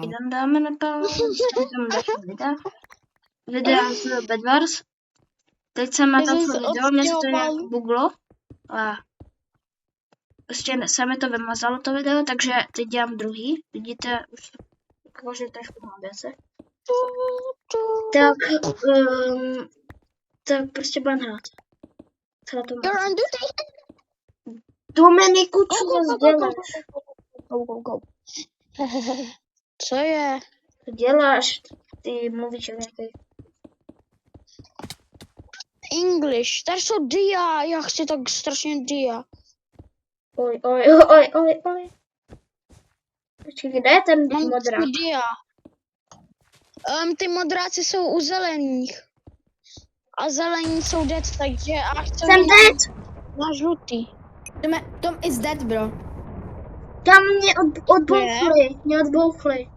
den dáme na pauzu, tam další videa z Bedwars. Teď jsem natočil video, mě se to nějak buglo a prostě se mi to vymazalo to video, takže teď dělám druhý. Vidíte, už že trošku mám věci. Tak prostě budem hrát. Co to má? Dominiku, co děláš? Go. Co je? Co děláš? Ty mluvíš o nějaký... English, tady jsou dia, já chci tak strašně dia. Oj. Počkej, kde je ten modrák? Mám dia. Ty modráci jsou u zelených. A zelení jsou dead, takže a chceme Jsem dead! na žlutý. Tom is dead, bro. Tam mě odbouchli.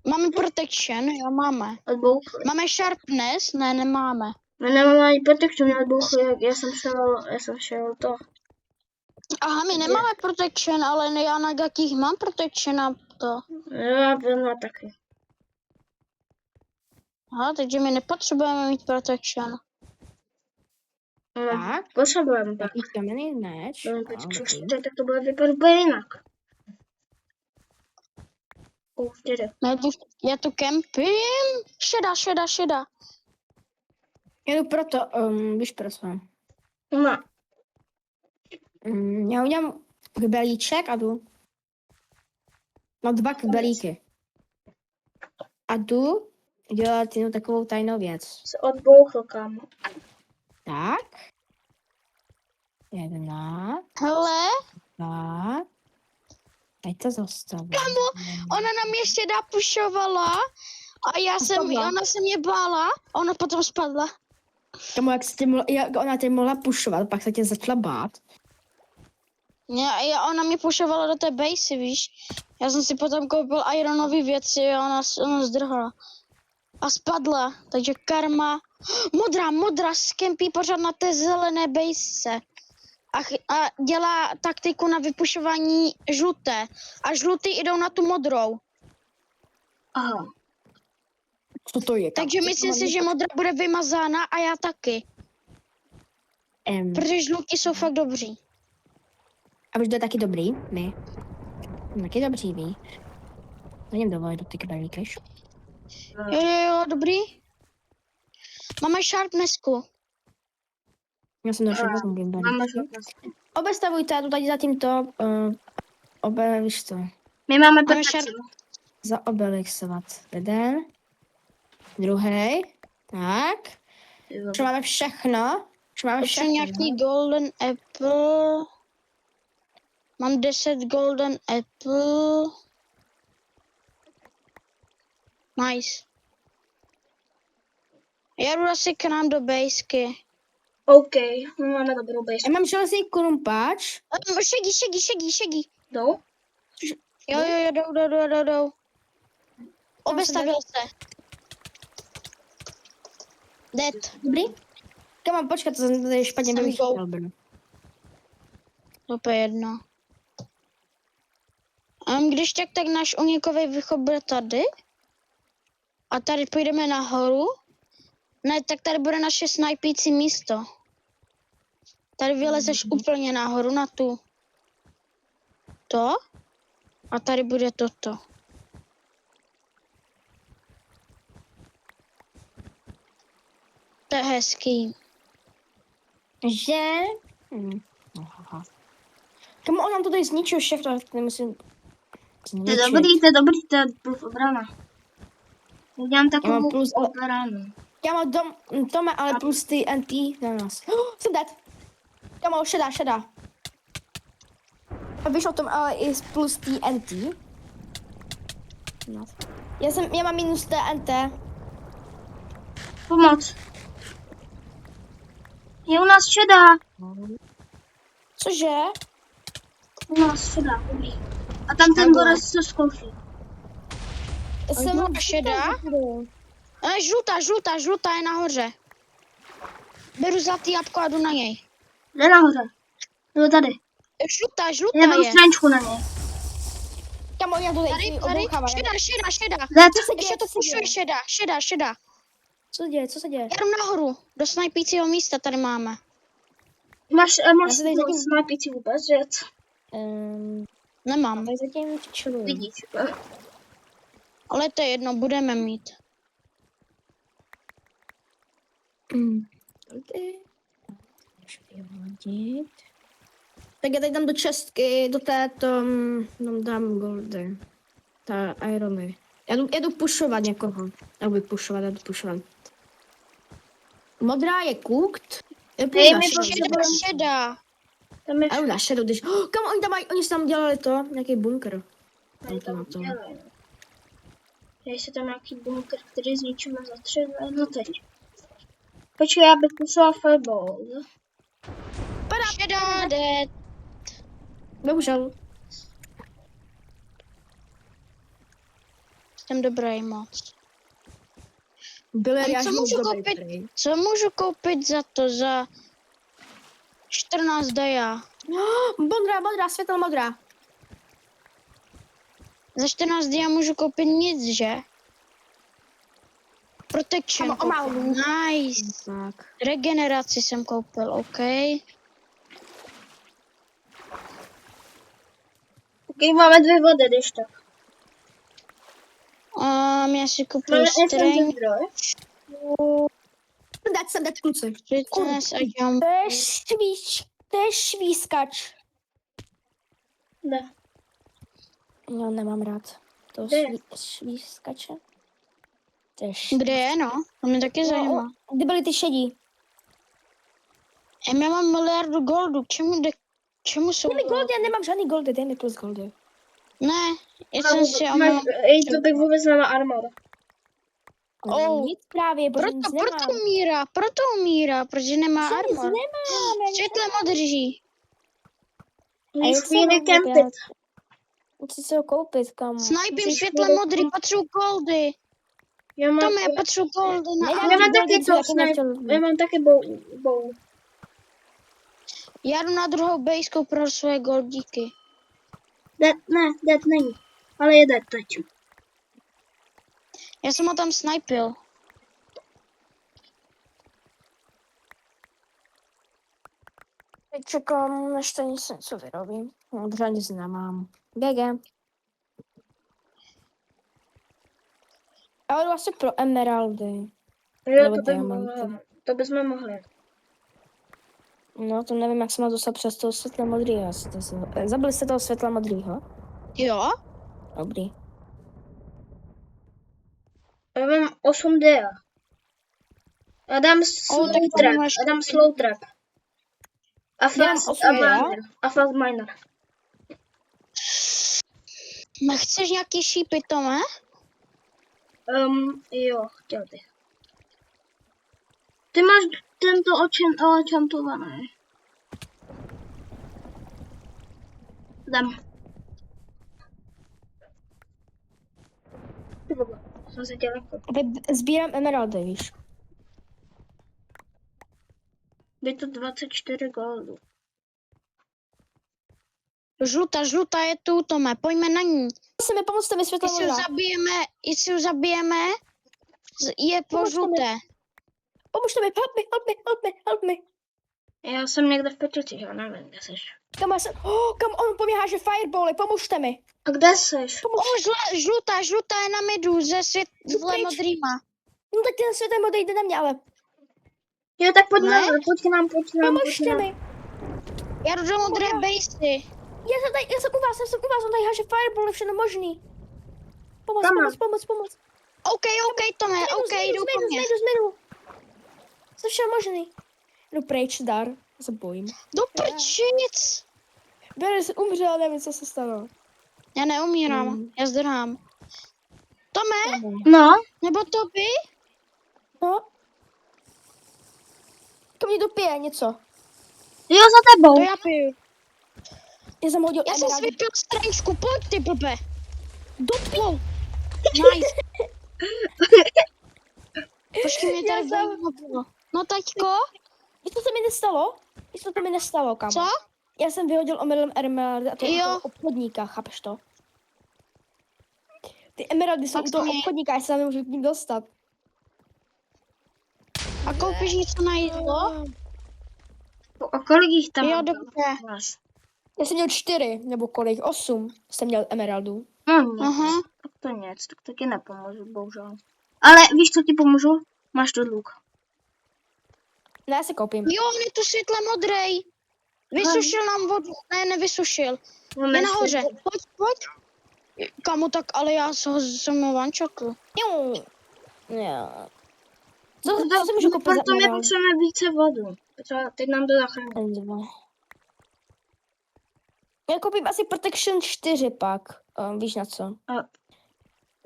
Máme protection, jo, máme. Odbouchli. Máme sharpness? Ne, nemáme. My nemáme ani protection, mě odbouchli, já jsem šel to. Aha, my nemáme protection, ale já na jakých mám protection a to. Já mám taky. Aha, takže my nepotřebujeme mít protection. Tak. Potřebujeme tak. Jaký kamenný meč. Tak to bude vypadat úplně jinak. Já tu kempím. Šeda. Jedu proto, víš proto. No. Já udělám kbelíček a jdu. No 2 kbelíky. A jdu dělat jenom takovou tajnou věc. Se odbouchl, kámo. Tak. 1. Hele, 2. Teď to zastavím. ona na mě šeda pušovala a ona se mě bála a ona potom spadla. Tomu, jak ona tě mohla pušovat, pak se tě začala bát. Ona mě pušovala do té basy, víš. Já jsem si potom koupil ironové věci a ona zdrhala. A spadla, takže karma. Modrá skempí pořád na té zelené base. A dělá taktiku na vypušování žluté. A žlutý jdou na tu modrou. Aha. Co to je? Takže myslím si, že modrá bude vymazána a já taky. Protože žlutí jsou fakt dobří. A víš, kdo je taky dobrý? My. Taky dobří, ví. Jdem dovolit do ty kbelíkeš. Jo, dobrý. Máme sharpnessku. Já jsem došel do kbelíky. Obestavujte, já tu tady zatím to, víš co. My máme protekci. Zaobelixovat. 1. 2. Tak. Už máme všechno. Ještě nějaký golden apple. Mám 10 golden apple. Nice. Já jdu asi k nám do basky. OK, my máme dobrou base. Já mám železný krumpáč. Šegi. Jdou? Jo, jdou. Obestavil se. Dead. Dobrý? Kam počkat, to jsem tady špatně vymýšlel. To je jedno. Když tak náš unikový východ bude tady. A tady půjdeme nahoru. Ne, tak tady bude naše snajpící místo. Tady vylezeš úplně nahoru na tu. To. A tady bude toto. To je hezký. Že? Kamu on nám to tady zničil všechno, nemusím... To je dobrý, to je plus obrana. Udělám takovou obranu. Já mám Tome, ale plus ty NT na nás. Jsem dead. Já mám šedá. A vyšlo tom, ale i plus ty NT. Já mám minus TNT. Pomoc. Je u nás šedá. Cože? U nás šedá, dobrý. A tam ten Boris se zkouší. Jsem šedá? Žlutá je nahoře. Beru zlatý jabko a jdu na něj. Jde nahoře. Jdu tady. Žlutá Já beru je. strančku na něj. Kamo, já to Tady, teď tady, obouchávám. šeda. Dead. Co se děje? Ještě to Co se děje? pušuje, šeda. Co se děje? Co se děje? Já jdu nahoru, do snajpícího místa tady máme. Máš Já se tady zatím- snajpící vůbec, že? Nemám, tady zatím čeluju. Vidíš. ale to je jedno, budeme mít. Tady. Můžu vyhodit. Tak já teď dám do čestky, do této, dám goldy. Ta irony. Já jdu pušovat někoho. Já jdu pušovat. Modrá je cooked. Je půl Hej, na my shadow. Šeda. Tam je Já jdu na shadow, když... Kam oni tam mají? Oni si tam dělali to? Nějaký bunkr. Tam to. Jestli tam nějaký bunkr, který zničíme za 3 dny, no teď. Počkej, já bych poslala fireball. Šeda, dead. Bohužel. Jsem dobrý moc. Byl A já co moc můžu dobrý. koupit? prej. Co můžu koupit za to, za 14 daja? Modrá, světlo modrá. Za 14 dia můžu koupit nic, že? Protection Ano, o málo. koupil. Nice. Tak. Regeneraci jsem koupil, OK. Ok, máme 2 vody, když tak. Já si kupuju Máme strength, essence zdroj. Jsem dát kluci. fitness a jump. To je švískač. Ne. No, nemám rád. To Kde? švískače. To je Kde je, no? To mě taky zajímá. Kde byly ty šedí? Já mám miliardu goldu, čemu jsou? Dej mi goldy, já nemám žádný goldy, dej mi plus goldy. Ne, já jsem si To bych vůbec nemá armor. Oh. Nic právě, protože nic proto umírá, protože nemá Nic armor. nemám. Světle modrží. A jak se Chvíli mám kempit. Chci si ho koupit, kam. Snipím Musíš světle chvíli- modrý, potřebuji goldy. Já mám, Tome, já potřebuji goldy na Nedám já mám ti taky goldy, to taky snipe. nechtěl- Já mám taky bow. Já jdu na druhou bejsku pro svoje goldíky. Dead není. Ale je dead teď. Já jsem ho tam snipil. Teď čekám, než to něco vyrobím. No, třeba nic nemám. GG. Já jdu asi pro emeraldy. Jo, Nebo to bych diamanty. mohla. To bychom mohli. No, to nevím, jak se má dostat přes toho světla modrýho. Zabili jste toho světla modrýho? Jo? Dobrý. Já mám 8 dia. Já dám slow tak to trap. máš Já dám slow trap. A dám fast 8 dia. miner. A fast miner. Chceš nějaký šípy, Tome? Jo, chtěl bych. Ty máš tento očantovaný. Dám. Ty vole, jsem se těla. Sbírám emeraldy, víš. Je to 24 goldů. Žluta je tu, Tome, pojďme na ní. Musíme pomoct mi světla modrá. Jestli ho zabijeme, je po Pomozte mi. žluté. Pomůžte mi, help me. Já jsem někde v pečeti, já nevím, kde seš. Kam on po mě háže firebally, pomůžte mi. A kde seš? Žlutá je na midu ze světle pryč. modrýma. No tak ten světla modrý jde na mě, ale Jo, tak pojď Ne? nám, pojď k nám. pomožte mi. Já jdu do modré bejsy. Já jsem u vás, on tady háže firebally, všechno možný. Pomoc. OK, Tome, jdu po mě. Zmedu. Jsem všem možný. Jdu pryč, Dar, se bojím. Do prčic. Barry umřel, nevím, co se stalo. Já neumírám, já zdrhám. Tome, No, nebo Toby? No. Kam mě dopije něco. jo, za tebou. To já piju. Já jsem hodil Já jsem si emeraldy. vypil straničku, pojď ty blbe. Dopij. Nice. Počkej, mě tady Já jsem- bylo. No taťko, Nic to mi nestalo, kam. co? Já jsem vyhodil omylem emeraldy a to je Jo. toho obchodníka, chápeš to? Ty emeraldy jsou Tak u toho mě- obchodníka, já se nemůžu k ním dostat. A koupíš něco na jídlo? A kolik jich tam Jo, mám? dobře. Vás? Já jsem měl 4, nebo kolik, 8 jsem měl emeraldů. No nic, Aha. tak to nic, tak taky nepomůžu, bohužel. Ale víš, co ti pomůžu? Máš tu luk. Ne, já si koupím. Jo, on je tu světle modrej. Vysušil nám vodu. Ne, nevysušil. Je nahoře. Pojď. Kamu, tak ale já jsem ho one-shotl. Jo. Co si můžu koupit za Proto my emerald? potřebujeme více vodu. Teď nám to zachrání. Já koupím asi Protection 4 pak. Víš na co?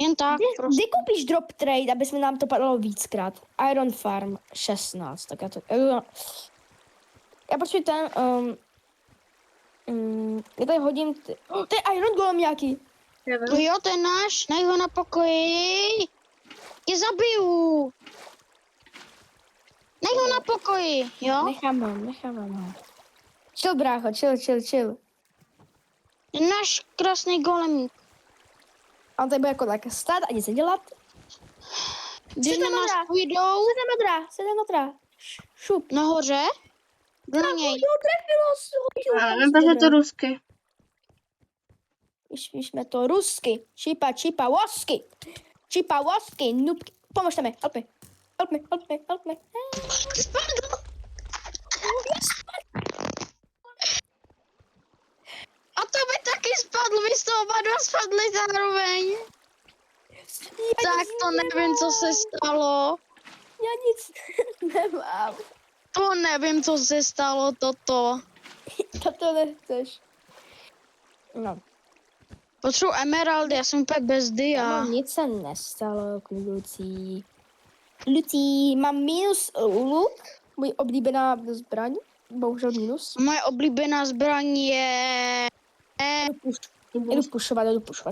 Jen tak, prostě. Kdy koupíš drop trade, aby jsme nám to padalo víckrát? Iron Farm 16, tak já to... Já potřebuji ten... já tady hodím... to je Iron Golem nějaký. Jo, to je náš, nech ho na pokoji. Je zabiju. Nech ho na pokoji, jo? Nechám ho. Chill, brácho, chill. Je náš krásný golemík. A on tady bude jako tak stát a nic nedělat. Když na Světla nás modrá. půjdou Sedem modrá. Šup. nahoře, jdu na něj. Jo, trefilo. Ale nebeře to rusky. Už jsme to rusky. Čipa, wosky, nubky. Pomožte mi, help me. Spadl. A to by taky spadl, vy jste oba dva spadli zároveň. Tak to nevím, co se stalo. Já nic nemám. To nevím, co se stalo, toto. To nechceš. No. Potřebuji emeraldy, já jsem úplně bez dia. No, nic se nestalo, kluci. Lucí, mám minus luk, můj oblíbená zbraň, bohužel minus. Moje oblíbená zbraň je Jdu pušovat,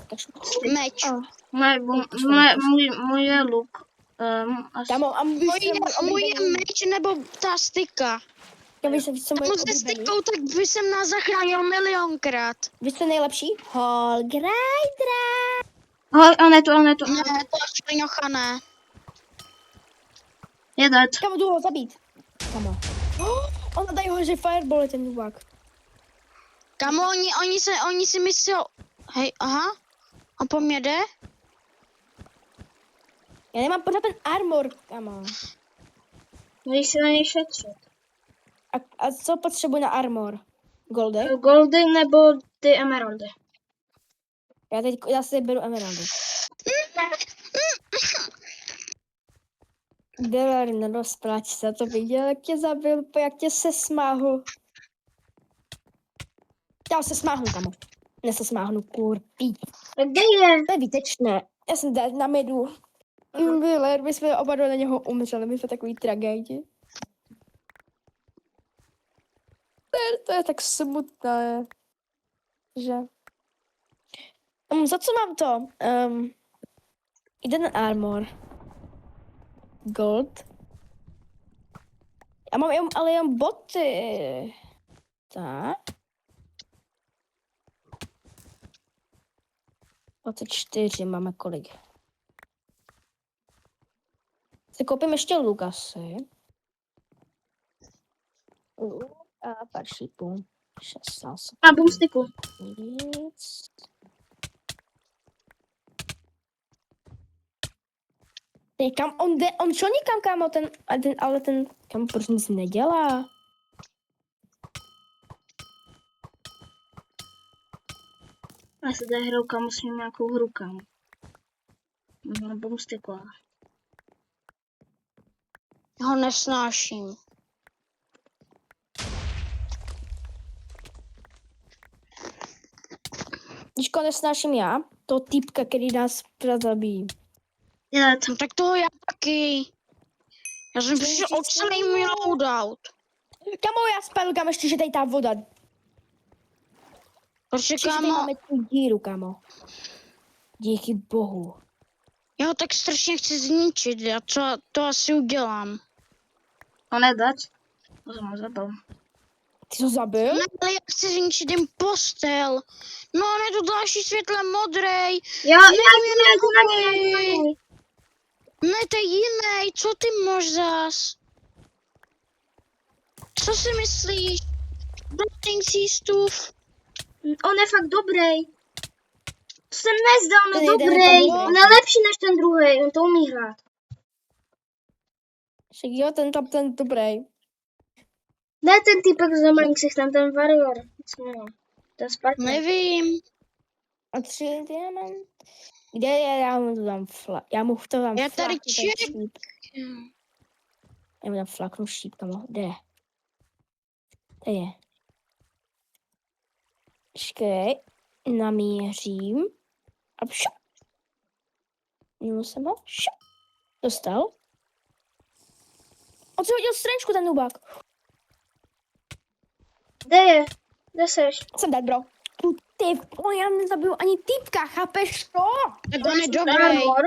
kašu. meč. Můj je luk. Kámo, a Můj je meč nebo ta styka. víš, co moje Moc se oblíbený? stykou, tak by jsem nás zachránil milionkrát. Vy jste nejlepší? Holgrydra. On je tu. Ne, to šlinocha ne. Je dead. Kámo, jdu ho zabít. Kámo. Ona dají ho, že fireball ten nubák. Kamo, oni si myslí, hej, aha, a po mě jde? Já nemám pořád ten armor, kámo. Můžeš si na něj šetřit. A co potřebuji na armor? Goldy? Goldy nebo ty emeraldy. Já si beru emeraldy. Delar, nerozpláč se, to viděl, jak tě zabil, jak tě se smáhl. Já se smáhnu, kamo. Ne se smáhnu, kurpí. Kde je? To je výtečné. Já jsem dead na midu. Delar, my jsme oba dva na něho umřeli, my jsme takový tragédii. To je tak smutné, že... Za co mám to? Jeden armor. Gold. Já mám ale jen boty. Tak. 24 máme kolik? Si koupím ještě luk asi. A pár šípů. 16. A boomsticku. Nic. Kam on jde? On šel někam, kámo, ale ten, kámo, proč nic nedělá? Já se tady hraju kamu s ním nějakou hru, kámo. Na boomsticku. Já ho nesnáším. Když nesnáším já, to týpka, který nás zabíjí. No tak toho já taky. Já jsem přišel o celý můj loadout. Kamo, já spadl, kam ještě, že tady ta voda. Protože Ještě, že tady kámo, máme tu díru, kamo. Díky bohu. já ho tak strašně chci zničit, já to asi udělám. On je dead. To jsem ho zabil. Ty to zabil? Ne, ale já chci zničit jim postel. No, on je tu další světle modrej. Já jdu na něj. Ne, to je jiný. Co ty máš zas? Co si myslíš? Blessing Seastův. On je fakt dobrý. To se nezdá, on je Ten jeden je dobrý. fakt dobrý. On je lepší než ten druhý, on to umí hrát. Však jo, ten dobrý. Ne ten týpek s dobrým ksichtem, ten Warrior. Co má? Ten Spartan. Nevím. A 3 diamant. Kde je? Já mu to dám Já mu to dám Já tady šíp. Já mu dám flaknu šíp, kamo. Kde? To je. Počkej. Namířím. A pšu. Měl jsem ho. Šu. Dostal. On si hodil strenčku, ten nubák. Kde je? Kde seš? Jsem dead, bro. Ty, já nezabiju ani týpka, chápeš to? Tak on je dobrý. Armor.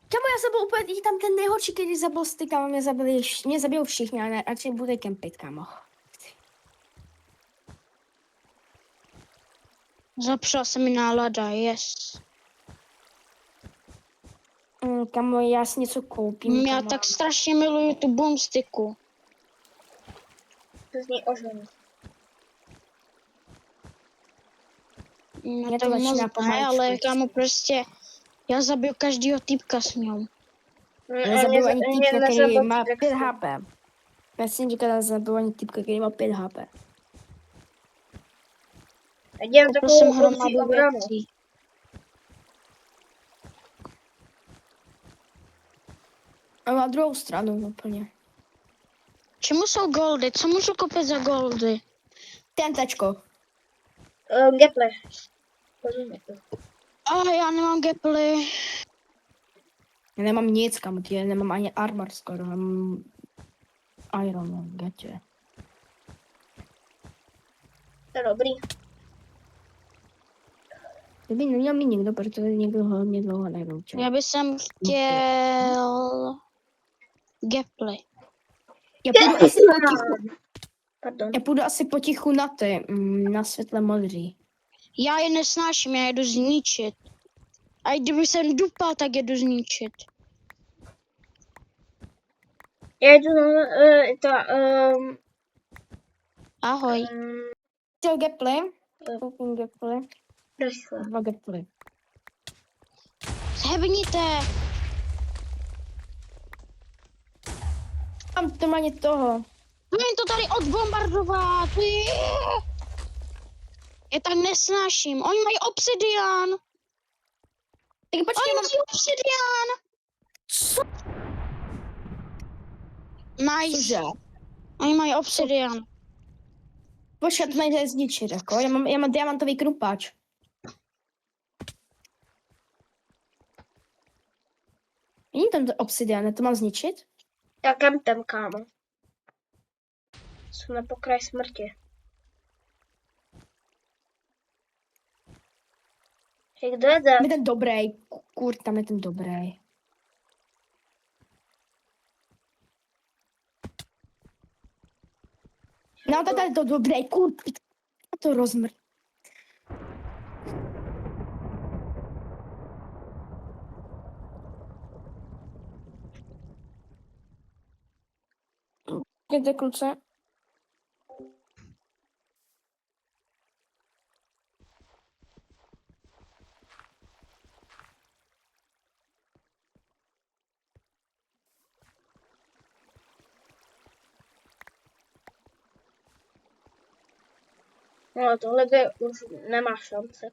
Kamo, já jsem byl úplně, i tam ten nejhorší, když zabil ty, kamo, mě zabijou všichni, ale radši bude kempit, kamo. Zapřela se mi nálada, yes. Kamo, já si něco koupím, Já kamo. tak strašně miluju tu boomsticku. To zní ožen. No Mě to to moc začíná ne, pomaličku ale jít. kámo prostě, já zabiju každýho týpka s ním. Nezabiju ani týpka, který má 5 týpek. HP. Já si říkám, nezabiju ani týpka, který má 5 HP. Jdem Koupil takovou jsem obří hromadu obranu. věcí. A na druhou stranu úplně. Čemu jsou goldy? Co můžu koupit za goldy? Tentečko. Geple. Já nemám geply. Já nemám nic, kamo, já nemám ani armor skoro, mám iron, no, gatě. To je dobrý. Kdyby neměl mi nikdo, protože někdo hodně dlouho nevyučil. Já bych sem chtěl geply. Pardon. Já půjdu asi potichu na ty, na světle modrý. Já je nesnáším, já jedu zničit. A i kdyby jsem dupal, tak jedu zničit. Já jdu Ahoj. Chtěl geply? Koupím geply. rychle. 2 geply. Zhebníte. Mám to ani toho. Můžu to tady odbombardovat. Já tak nesnáším. Oni mají obsidian. Tak počkej, Oni mají obsidian. Co? Nice. Cože? Oni mají obsidian. Počkej, to nejde zničit, jako. Já mám diamantový krupáč. Není tam to obsidian, to mám zničit? Já kempem, kámo. Jsem na pokraji smrti. Kdo jede? Tam je ten dobrý. Tam je ten dobrý. No, to je to dobrý, A to rozmrt. Jděte, kluce. No, tohle by už nemá šance.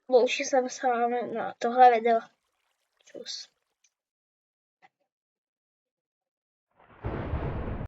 Loučí jsem s vámi na tohle video. Čus.